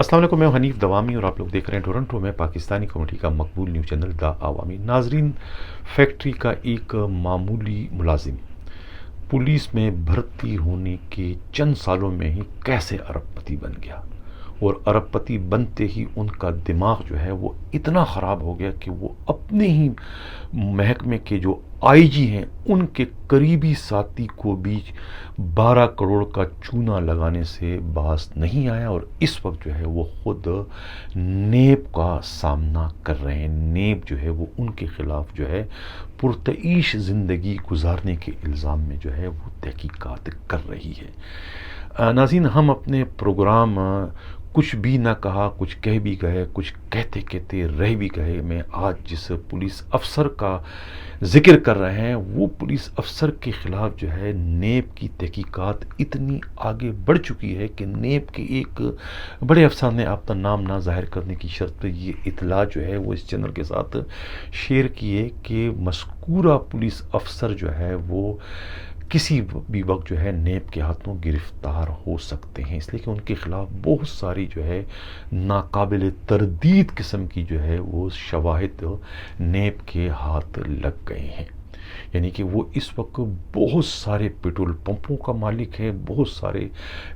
السلام علیکم، میں حنیف دوامی اور آپ لوگ دیکھ رہے ہیں ٹورنٹو میں پاکستانی کمیونٹی کا مقبول نیوز چینل دا عوامی۔ ناظرین، فیکٹری کا ایک معمولی ملازم پولیس میں بھرتی ہونے کے چند سالوں میں ہی کیسے ارب پتی بن گیا، اور ارب پتی بنتے ہی ان کا دماغ جو ہے وہ اتنا خراب ہو گیا کہ وہ اپنے ہی محکمے کے جو آئی جی ہیں ان کے قریبی ساتھی کو بھی 12 کروڑ کا چونا لگانے سے باز نہیں آیا، اور اس وقت جو ہے وہ خود نیب کا سامنا کر رہے ہیں۔ نیب جو ہے وہ ان کے خلاف جو ہے پرتعیش زندگی گزارنے کے الزام میں جو ہے وہ تحقیقات کر رہی ہے۔ ناظرین، ہم اپنے پروگرام کچھ بھی نہ کہا کچھ کہہ بھی گئے، کچھ کہتے کہتے رہ بھی گئے میں آج جس پولیس افسر کا ذکر کر رہے ہیں وہ پولیس افسر کے خلاف جو ہے نیب کی تحقیقات اتنی آگے بڑھ چکی ہے کہ نیب کے ایک بڑے افسر نے اپنا نام نہ ظاہر کرنے کی شرط پہ یہ اطلاع جو ہے وہ اس چینل کے ساتھ شیئر کیے کہ مذکورہ پولیس افسر جو ہے وہ کسی بھی وقت جو ہے نیب کے ہاتھوں گرفتار ہو سکتے ہیں، اس لیے کہ ان کے خلاف بہت ساری جو ہے ناقابل تردید قسم کی جو ہے وہ شواہد نیب کے ہاتھ لگ گئے ہیں۔ یعنی کہ وہ اس وقت بہت سارے پیٹرول پمپوں کا مالک ہے، بہت سارے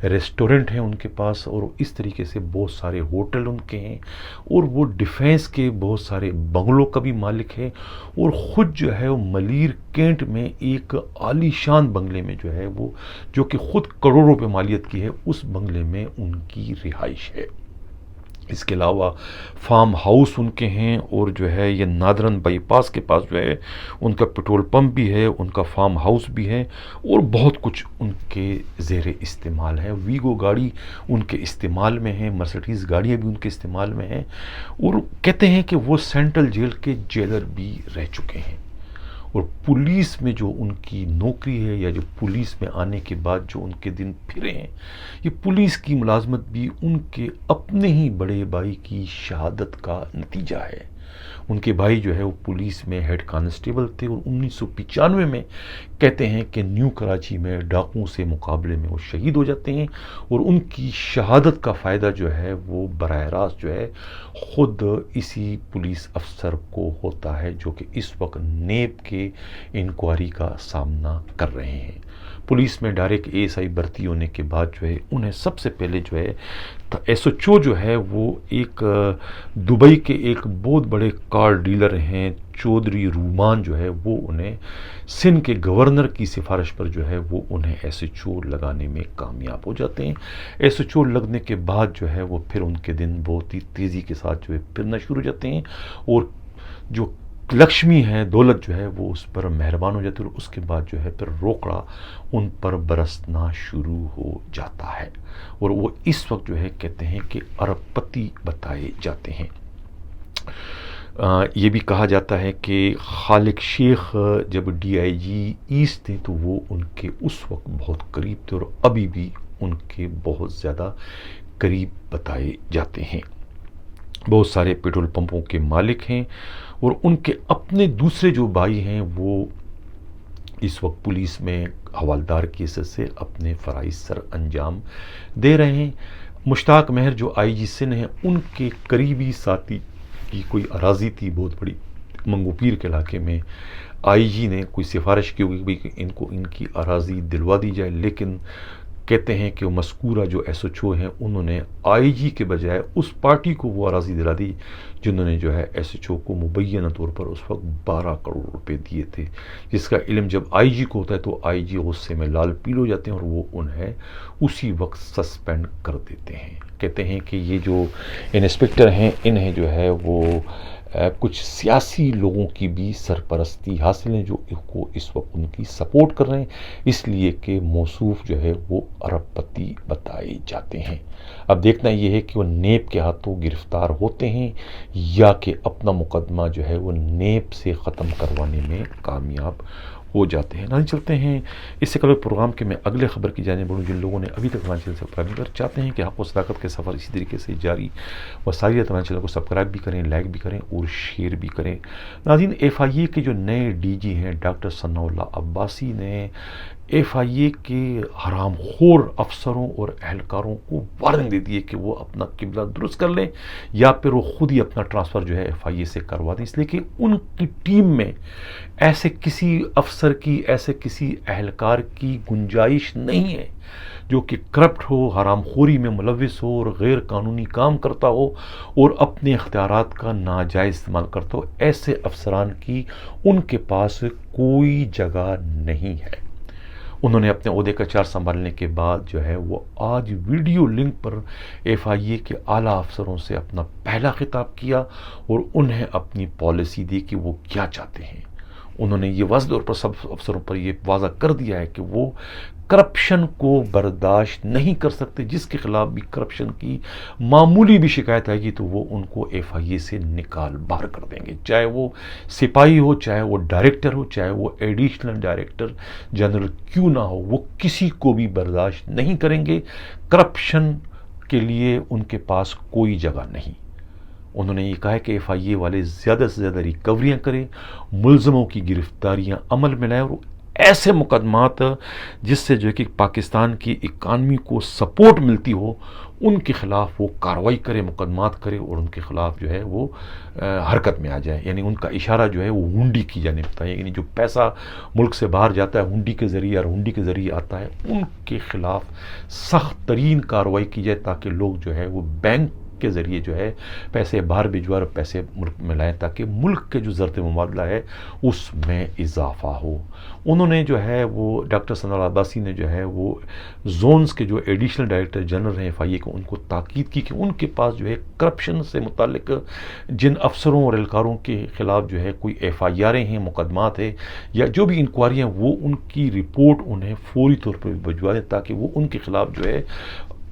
ریسٹورنٹ ہیں ان کے پاس، اور اس طریقے سے بہت سارے ہوٹل ان کے ہیں، اور وہ ڈیفینس کے بہت سارے بنگلوں کا بھی مالک ہے، اور خود جو ہے وہ ملیر کینٹ میں ایک عالی شان بنگلے میں جو ہے وہ جو کہ خود کروڑوں روپے مالیت کی ہے، اس بنگلے میں ان کی رہائش ہے۔ اس کے علاوہ فارم ہاؤس ان کے ہیں، اور جو ہے یہ نادرن بائی پاس کے پاس جو ہے ان کا پیٹرول پمپ بھی ہے، ان کا فارم ہاؤس بھی ہے، اور بہت کچھ ان کے زیر استعمال ہے۔ ویگو گاڑی ان کے استعمال میں ہے، مرسڈیز گاڑیاں بھی ان کے استعمال میں ہیں، اور کہتے ہیں کہ وہ سینٹرل جیل کے جیلر بھی رہ چکے ہیں۔ اور پولیس میں جو ان کی نوکری ہے یا جو پولیس میں آنے کے بعد جو ان کے دن پھرے ہیں، یہ پولیس کی ملازمت بھی ان کے اپنے ہی بڑے بھائی کی شہادت کا نتیجہ ہے۔ ان کے بھائی جو ہے وہ پولیس میں ہیڈ کانسٹیبل تھے، اور 1995 میں کہتے ہیں کہ نیو کراچی میں ڈاکوؤں سے مقابلے میں وہ شہید ہو جاتے ہیں، اور ان کی شہادت کا فائدہ جو ہے وہ براہ راست جو ہے خود اسی پولیس افسر کو ہوتا ہے جو کہ اس وقت نیب کے انکوائری کا سامنا کر رہے ہیں۔ پولیس میں ڈائریکٹ اے ایس آئی بھرتی ہونے کے بعد جو ہے انہیں سب سے پہلے جو ہے ایس ایچ او جو ہے وہ ایک دبئی کے ایک بہت بڑے کار ڈیلر ہیں چودھری رومان جو ہے وہ انہیں سندھ کے گورنر کی سفارش پر جو ہے وہ انہیں ایس ایچ او لگانے میں کامیاب ہو جاتے ہیں۔ ایس ایچ او لگنے کے بعد جو ہے وہ پھر ان کے دن بہت ہی تیزی کے ساتھ جو ہے پھرنا شروع ہو جاتے ہیں، اور جو لکشمی ہے، دولت جو ہے وہ اس پر مہربان ہو جاتی ہے، اور اس کے بعد جو ہے پھر روکڑا ان پر برسنا شروع ہو جاتا ہے، اور وہ اس وقت جو ہے کہتے ہیں کہ ارب پتی بتائے جاتے ہیں۔ یہ بھی کہا جاتا ہے کہ خالق شیخ جب ڈی آئی جی ایسٹ تھے تو وہ ان کے اس وقت بہت قریب تھے، اور ابھی بھی ان کے بہت زیادہ قریب بتائے جاتے ہیں۔ بہت سارے پیٹرول پمپوں کے مالک ہیں، اور ان کے اپنے دوسرے جو بھائی ہیں وہ اس وقت پولیس میں حوالدار کی حیثیت سے اپنے فرائض سر انجام دے رہے ہیں۔ مشتاق مہر جو آئی جی سندھ ہیں، ان کے قریبی ساتھی کی کوئی اراضی تھی بہت بڑی منگو پیر کے علاقے میں، آئی جی نے کوئی سفارش کی ہوگی کہ ان کو ان کی اراضی دلوا دی جائے، لیکن کہتے ہیں کہ مذکورہ جو ایس ایچ او ہیں انہوں نے آئی جی کے بجائے اس پارٹی کو وہ اراضی دلا دی جنہوں نے جو ہے ایس ایچ او کو مبینہ طور پر اس وقت 12 کروڑ روپے دیے تھے، جس کا علم جب آئی جی کو ہوتا ہے تو آئی جی غصے میں لال پیل ہو جاتے ہیں، اور وہ انہیں اسی وقت سسپینڈ کر دیتے ہیں۔ کہتے ہیں کہ یہ جو انسپکٹر ہیں انہیں جو ہے وہ کچھ سیاسی لوگوں کی بھی سرپرستی حاصل ہے جو کو اس وقت ان کی سپورٹ کر رہے ہیں، اس لیے کہ موصوف جو ہے وہ ارب پتی بتائے جاتے ہیں۔ اب دیکھنا یہ ہے کہ وہ نیب کے ہاتھوں گرفتار ہوتے ہیں یا کہ اپنا مقدمہ جو ہے وہ نیب سے ختم کروانے میں کامیاب ہو جاتے ہیں۔ ناظرین، چلتے ہیں اس سے قبل پروگرام کے میں اگلے خبر کی جانب بڑھوں۔ جن لوگوں نے ابھی تک ہمارے چینل سے سبسکرائب نہیں کر چاہتے ہیں کہ حق و صداقت کے سفر اسی طریقے سے جاری و ساری رہے، ہمارے چینل کو سبسکرائب بھی کریں، لائک بھی کریں اور شیئر بھی کریں۔ ناظرین، ایف آئی اے کے جو نئے ڈی جی ہیں ڈاکٹر ثناء اللہ عباسی نے ایف آئی اے کے حرام خور افسروں اور اہلکاروں کو وارننگ دے دی ہے کہ وہ اپنا قبلہ درست کر لیں یا پھر وہ خود ہی اپنا ٹرانسفر جو ہے ایف آئی اے سے کروا دیں، اس لیے کہ ان کی ٹیم میں ایسے کسی افسر کی، ایسے کسی اہلکار کی گنجائش نہیں ہے جو کہ کرپٹ ہو، حرام خوری میں ملوث ہو اور غیر قانونی کام کرتا ہو اور اپنے اختیارات کا ناجائز استعمال کرتا ہو۔ ایسے افسران کی ان کے پاس کوئی جگہ نہیں ہے۔ انہوں نے اپنے عہدے کا چارج سنبھالنے کے بعد جو ہے وہ آج ویڈیو لنک پر ایف آئی اے کے اعلیٰ افسروں سے اپنا پہلا خطاب کیا اور انہیں اپنی پالیسی دی کہ وہ کیا چاہتے ہیں۔ انہوں نے یہ واضح طور پر سب افسروں پر یہ واضح کر دیا ہے کہ وہ کرپشن کو برداشت نہیں کر سکتے، جس کے خلاف بھی کرپشن کی معمولی بھی شکایت آئے گی تو وہ ان کو ایف آئی اے سے نکال باہر کر دیں گے، چاہے وہ سپاہی ہو، چاہے وہ ڈائریکٹر ہو، چاہے وہ ایڈیشنل ڈائریکٹر جنرل کیوں نہ ہو، وہ کسی کو بھی برداشت نہیں کریں گے۔ کرپشن کے لیے ان کے پاس کوئی جگہ نہیں۔ انہوں نے یہ کہا ہے کہ ایف آئی اے والے زیادہ سے زیادہ ریکوریاں کریں، ملزموں کی گرفتاریاں عمل میں لائیں اور ایسے مقدمات جس سے جو ہے کہ پاکستان کی اکانومی کو سپورٹ ملتی ہو ان کے خلاف وہ کارروائی کرے، مقدمات کرے اور ان کے خلاف جو ہے وہ حرکت میں آ جائے۔ یعنی ان کا اشارہ جو ہے وہ ہنڈی کی جانب ہوتا ہے، یعنی جو پیسہ ملک سے باہر جاتا ہے ہنڈی کے ذریعے اور ہنڈی کے ذریعے آتا ہے، ان کے خلاف سخت ترین کارروائی کی جائے تاکہ لوگ جو ہے وہ بینک کے ذریعے جو ہے پیسے باہر بھجوائے اور پیسے ملک میں لائیں تاکہ ملک کے جو زرد مبادلہ ہے اس میں اضافہ ہو۔ انہوں نے جو ہے وہ ڈاکٹر ثناء اللہ عباسی نے جو ہے وہ زونز کے جو ایڈیشنل ڈائریکٹر جنرل ہیں ایف آئی اے کو ان کو تاکید کی کہ ان کے پاس جو ہے کرپشن سے متعلق جن افسروں اور اہلکاروں کے خلاف جو ہے کوئی ایف آئی آریں ہیں، مقدمات ہیں یا جو بھی انکوائری ہیں، وہ ان کی رپورٹ انہیں فوری طور پر بھجوا دیں تاکہ وہ ان کے خلاف جو ہے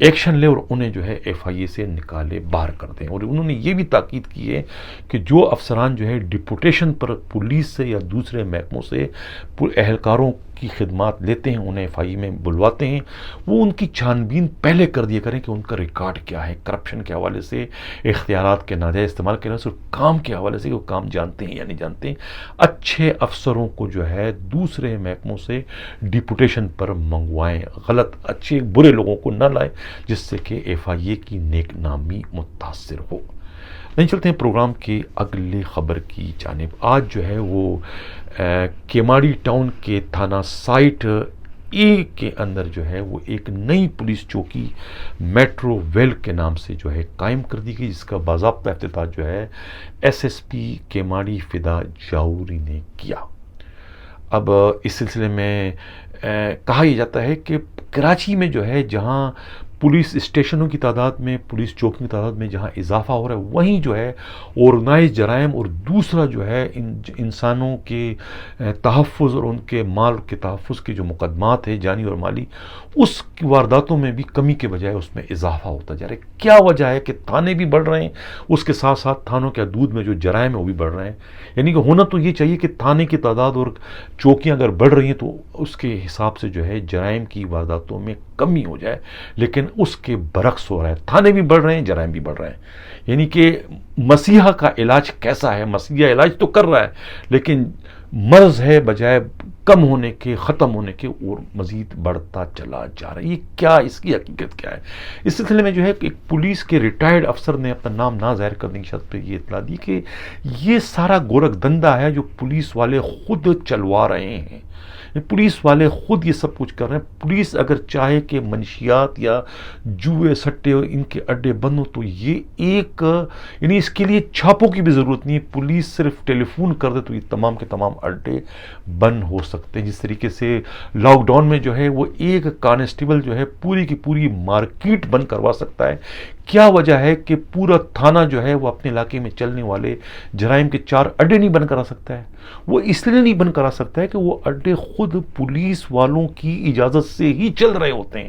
ایکشن لے اور انہیں جو ہے ایف آئی اے سے نکالے باہر کر دیں۔ اور انہوں نے یہ بھی تاکید کی ہے کہ جو افسران جو ہے ڈپوٹیشن پر پولیس سے یا دوسرے محکموں سے اہلکاروں کی خدمات لیتے ہیں، انہیں ایف آئی اے میں بلواتے ہیں، وہ ان کی چھان بین پہلے کر دیا کریں کہ ان کا ریکارڈ کیا ہے کرپشن کے حوالے سے، اختیارات کے ناجائز استعمال کے حوالے سے، کام کے حوالے سے کہ وہ کام جانتے ہیں یا نہیں جانتے ہیں۔ اچھے افسروں کو جو ہے دوسرے محکموں سے ڈپوٹیشن پر منگوائیں، غلط اچھے برے لوگوں کو نہ لائیں جس سے کہ ایف آئی اے کی نیک نامی متاثر ہو۔ نہیں چلتے ہیں پروگرام کی اگلی خبر کی جانب۔ آج جو ہے وہ کیماڑی ٹاؤن کے تھانہ سائٹ اے کے اندر جو ہے وہ ایک نئی پولیس چوکی میٹرو ویل کے نام سے جو ہے قائم کر دی گئی، جس کا باضابطہ افتتاح جو ہے ایس ایس پی کیماڑی فدا جاوری نے کیا۔ اب اس سلسلے میں کہا یہ جاتا ہے کہ کراچی میں جو ہے جہاں پولیس اسٹیشنوں کی تعداد میں، پولیس چوکیوں کی تعداد میں جہاں اضافہ ہو رہا ہے، وہیں جو ہے آرگنائز جرائم اور دوسرا جو ہے انسانوں کے تحفظ اور ان کے مال کے تحفظ کے جو مقدمات ہیں جانی اور مالی، اس کی وارداتوں میں بھی کمی کے بجائے اس میں اضافہ ہوتا جا رہا ہے۔ کیا وجہ ہے کہ تھانے بھی بڑھ رہے ہیں، اس کے ساتھ ساتھ تھانوں کے حدود میں جو جرائم ہیں وہ بھی بڑھ رہے ہیں۔ یعنی کہ ہونا تو یہ چاہیے کہ تھانے کی تعداد اور چوکیاں اگر بڑھ رہی ہیں تو اس کے حساب سے جو ہے جرائم کی وارداتوں میں کمی ہو جائے، لیکن اس کے برعکس ہو رہا ہے، تھانے بھی بڑھ رہے ہیں، جرائم بھی بڑھ رہے ہیں۔ یعنی کہ مسیحا کا علاج کیسا ہے؟ مسیحا علاج تو کر رہا ہے لیکن مرض ہے بجائے کم ہونے کے، ختم ہونے کے، اور مزید بڑھتا چلا جا رہا ہے۔ یہ کیا، اس کی حقیقت کیا ہے؟ اس سلسلے میں جو ہے ایک پولیس کے ریٹائرڈ افسر نے اپنا نام نہ ظاہر کرنے کی شرط پہ یہ اطلاع دی کہ یہ سارا گورکھ دھندا ہے جو پولیس والے خود چلوا رہے ہیں، پولیس والے خود یہ سب کچھ کر رہے ہیں۔ پولیس اگر چاہے کہ منشیات یا جوئے سٹے ان کے اڈے بند ہو تو یہ ایک، یعنی اس کے لیے چھاپوں کی بھی ضرورت نہیں ہے، پولیس صرف ٹیلی فون کر دے تو یہ تمام کے تمام اڈے بند ہو سکتے ہیں۔ جس طریقے سے لاک ڈاؤن میں جو ہے وہ ایک کانسٹیبل جو ہے پوری کی پوری مارکیٹ بند کروا سکتا ہے۔ کیا وجہ ہے کہ پورا تھانہ جو ہے وہ اپنے علاقے میں چلنے والے جرائم کے 4 اڈے نہیں بند کرا سکتا ہے؟ وہ اس لیے نہیں بند کرا سکتا ہے کہ وہ اڈے خود پولیس والوں کی اجازت سے ہی چل رہے ہوتے ہیں۔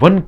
1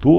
2